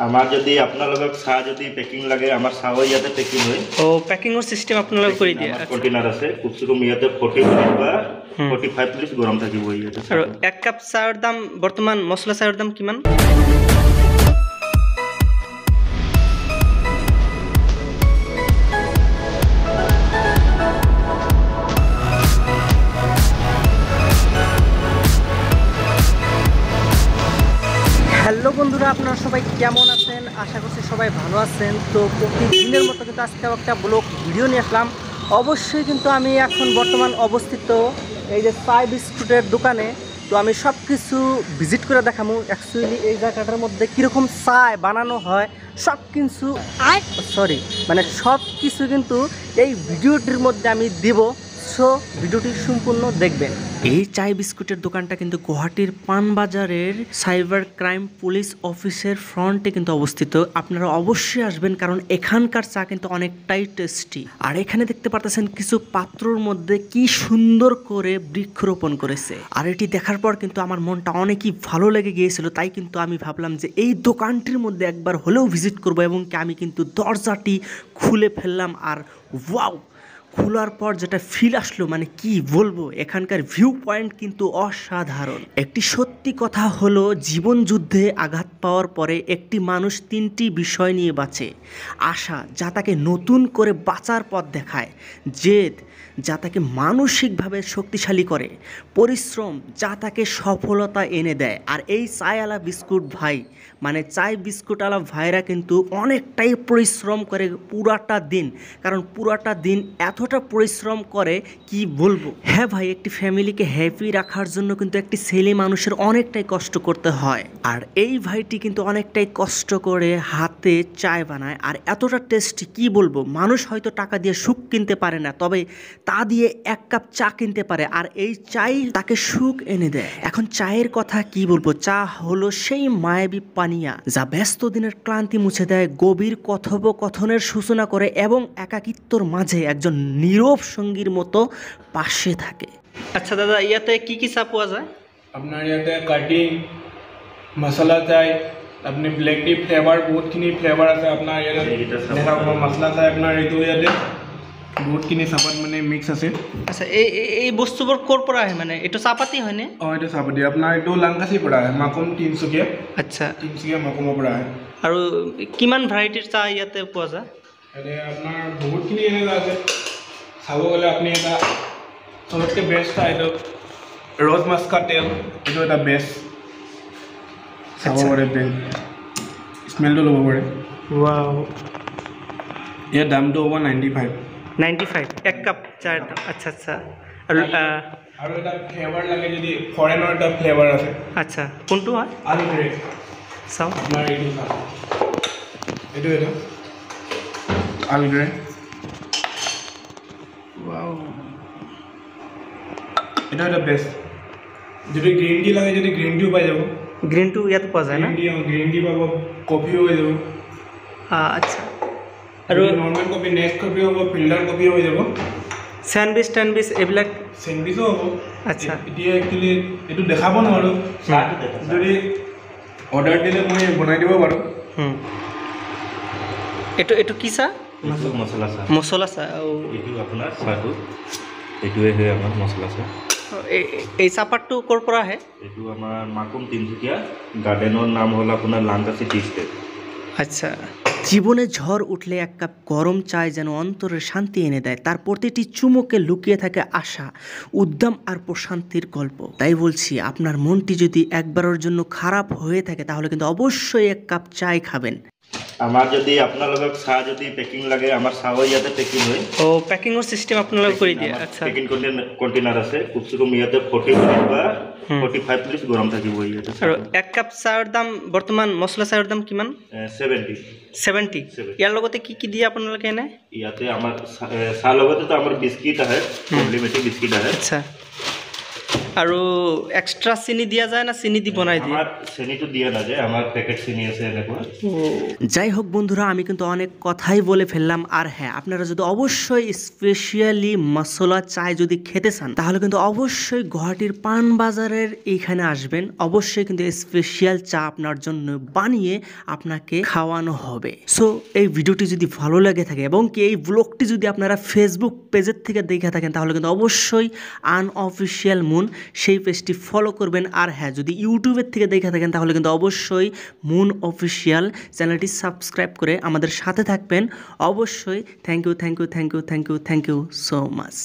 আমার যদি আপোনালোকক চাহ যদি পেকিং লাগে আমার চাহও ইয়াতে পেকিং হয়। ও পেকিংৰ সিস্টেম আপোনালোকে কৰি দিয়ে। কন্টেইনার আছে খুব ইয়াতে 40 মিনিট বা 45 মিনিট গরম থাকিব ইয়াতে। আৰু এক কাপ চাহৰ দাম বৰ্তমান মছলা চাহৰ দাম কিমান? হ্যালো বন্ধুরা, আপনারা সবাই কেমন আছেন? আশা করছি সবাই ভালো আছেন। তো প্রতিদিনের মতো কিন্তু আজকে একটা ব্লগ ভিডিও নিয়ে আসলাম। অবশ্যই কিন্তু আমি এখন বর্তমান অবস্থিত এই যে চায় বিস্কুটের দোকানে। তো আমি সব কিছু ভিজিট করে দেখাবো অ্যাকচুয়ালি এই জায়গাটার মধ্যে কীরকম চায় বানানো হয় সব কিছু সব কিছু কিন্তু এই ভিডিওটির মধ্যে আমি দিব। সো ভিডিওটি সম্পূর্ণ দেখবেন। এই চায় বিস্কুটের দোকানটা কিন্তু গুয়াহাটির পানবাজারের সাইবার ক্রাইম পুলিশ অফিসের ফ্রন্টে কিন্তু অবস্থিত। আপনারা অবশ্যই আসবেন, কারণ এখানকার চা কিন্তু অনেকটাই টেস্টি। আর এখানে দেখতে পারতেছেন কিছু পাত্রর মধ্যে কি সুন্দর করে বৃক্ষরোপণ করেছে। আর এটি দেখার পর কিন্তু আমার মনটা অনেকই ভালো লেগে গিয়েছিল। তাই কিন্তু আমি ভাবলাম যে এই দোকানটির মধ্যে একবার হলেও ভিজিট করব, এবং কি আমি কিন্তু দরজাটি খুলে ফেললাম। আর ওয়াও, খোলার পর যেটা ফিল আসলো মানে কি বলবো, এখানকার ভিউ পয়েন্ট কিন্তু অসাধারণ। একটি সত্যি কথা হলো, জীবন যুদ্ধে আঘাত পাওয়ার পরে একটি মানুষ তিনটি বিষয় নিয়ে বাঁচে: আশা, যা তাকে নতুন করে বাঁচার পথ দেখায়; জেদ, যা তাকে মানসিকভাবে শক্তিশালী করে; পরিশ্রম, যা তাকে সফলতা এনে দেয়। আর এই চায়ওয়ালা বিস্কুট ভাই মানে চায় বিস্কুটওয়ালা ভাইরা কিন্তু অনেকটাই পরিশ্রম করে পুরাটা দিন। কারণ পুরাটা দিন এতটা পরিশ্রম করে কি বলবো। হ্যাঁ ভাই, একটি ফ্যামিলিকে হ্যাপি রাখার জন্য কিন্তু একটি ছেলে মানুষের অনেকটাই কষ্ট করতে হয়। আর এই ভাইটি কিন্তু অনেকটাই কষ্ট করে হাতে চায় বানায়, আর এতটা টেস্টি কি বলবো। মানুষ হয়তো টাকা দিয়ে সুখ কিনতে পারে না, তবে তা দিয়ে এক কাপ চা কিনতে পারে, আর এই চাই তাকে সুখ এনে দেয়। এখন চায়ের কথা কি বলবো, চা হলো সেই মায়াবী পানীয়া যা ব্যস্ত দিনের ক্লান্তি মুছে দেয়, গভীর কথোপকথনের সূচনা করে, এবং একাকিত্বর মাঝে একজন নীরব সঙ্গীর মতো পাশে থাকে। আচ্ছা দাদা, ইয়াতে কি কি চা পোৱা যায়? আপনার ইয়াতে কাটিং মশলা চাই, আপনি ব্ল্যাক টি ফ্লেভার বহুতখিনি ফ্লেভার আছে। আপনার ইয়াতে দেখা পাব মশলা চাই, আপনার এইটো ইয়াতে বহুতখিনি চাহপাত মানে মিক্স আছে। আচ্ছা, এই বস্তুবোৰ ক'ৰ পৰা আহে? মানে এইটো চাহপাতি হয়নে? এইটো চাহপাতি আপোনাৰ এইটো লাংকাচিৰ পৰা আহে, মাকুম তিনিচুকীয়া। আচ্ছা, তিনিচুকীয়া মাকুমৰ পৰা আহে। আৰু কিমান ভেৰাইটিৰ চাহ ইয়াতে পোৱা যায়? ইয়াতে আপোনাৰ বহুতখিনি এনেকুৱা আছে। চাব গ'লে আপুনি এটা চবতকৈ বেষ্ট এইটো ৰ'জ মাস্কা তেল, এইটো এটা বেষ্ট চাব পাৰে। স্মেলটো ল'ব পাৰে। ৱাও, ইয়াৰ দামটো হ'ব 95। 95 এক কাপ চাৰ দাম। আচ্ছা আচ্ছা। আৰু এটা ফ্লেভাৰ লাগে যদি ফৰেনৰ এটা ফ্লেভাৰ আছে। আচ্ছা, কোনটো হয়? আলু গ্ৰে চাওঁ। আপোনাৰ এইটো চাওক, এইটো আলু গ্ৰে। ৱাও, এইটো এটা বেষ্ট। যদি গ্ৰীণ টি লাগে, যদি গ্ৰীণ টিও পাই যাব। গ্ৰীণ টি ইয়াত পোৱা যায় না? গ্ৰীণ টি পাব, কফিও হৈ যাব। আচ্ছা, আৰু নৰ্মেল কফি, নেক্সট কফি হ'ব, ফিল্টাৰ কফিও হৈ যাব। চেণ্ডউইচ এইবিলাক চেণ্ডউইচো হ'ব। আচ্ছা, এতিয়া একচুৱেলি এইটো দেখাব নোৱাৰোঁ, যদি অৰ্ডাৰ দিলে মই বনাই দিব পাৰোঁ। এইটো কি চাহ? মছলা চাহ। মছলা চাহ। এইটো আপোনাৰ চাহটো, এইটোৱে হয় আমাৰ মছলা চাহ। এই চাহপাতটো ক'ৰ পৰা আহে? এইটো আমাৰ মাকুম তিনিচুকীয়া, গাৰ্ডেনৰ নাম হ'ল আপোনাৰ লাংকাচি টি ষ্টেট। আচ্ছা, জীবনে ঝড় উঠলে এক কাপ গরম চায় যেন অন্তরের শান্তি এনে দেয়। তার প্রতিটি চুমুকে লুকিয়ে থাকে আশা, উদ্যম আর প্রশান্তির গল্প। তাই বলছি, আপনার মনটি যদি একবারের জন্য খারাপ হয়ে থাকে তাহলে কিন্তু অবশ্যই এক কাপ চায় খাবেন। আমার যদি আপোনালোকক চাহ যদি পেকিং লাগে, আমার চাহও ইয়াতে পেকিং হয়। ও পেকিংৰ সিস্টেম আপোনালোকে কৰি দিয়ে? আচ্ছা, পেকিং কন্টেইনার আছে খুব ইয়াতে 40 মিনিট বা 45 মিনিট গরম থাকিব ইয়াতে। আৰু এক কাপ চাহৰ দাম বৰ্তমান মছলা চাহৰ দাম কিমান? 70। ইয়াৰ লগতে কি কি দিয়ে আপোনালোকে এনে? ইয়াতে আমাৰ চাহ লগতে তো আমাৰ বিস্কিট আহে, কমপ্লিমেণ্টাৰী বিস্কিট আহে। আচ্ছা, আৰু এক্সট্ৰা চিনি দিয়া যায় না চিনি দি বনাই দিয়ে? আমার চেনিটো দিয়া নাযায়, আমার প্যাকেট চিনি আছে এনেকুৱা। যাই হোক বন্ধুরা, আমি কিন্তু অনেক কথাই বলে ফেললাম। আর হ্যাঁ, আপনারা যদি অবশ্যই স্পেশালি মশলা চায় যদি খেতে চান তাহলে কিন্তু অবশ্যই গুয়াহাটির পান বাজারের এইখানে আসবেন। অবশ্যই কিন্তু স্পেশাল চা আপনার জন্য বানিয়ে আপনাকে খাওয়ানো হবে। সো এই ভিডিওটি যদি ভালো লাগে থাকে এবং কি এই ব্লগটি যদি আপনারা ফেসবুক পেজের থেকে দেখে থাকেন তাহলে কিন্তু অবশ্যই আনঅফিশিয়াল মুন সেই পেজটি ফলো করবেন। আর হ্যাঁ, যদি ইউটিউবের থেকে দেখে থাকেন তাহলে কিন্তু অবশ্যই মুন অফিশিয়াল চ্যানেলটি সাবস্ক্রাইব করে আমাদের সাথে থাকবেন। অবশ্যই থ্যাংক ইউ সো মাচ।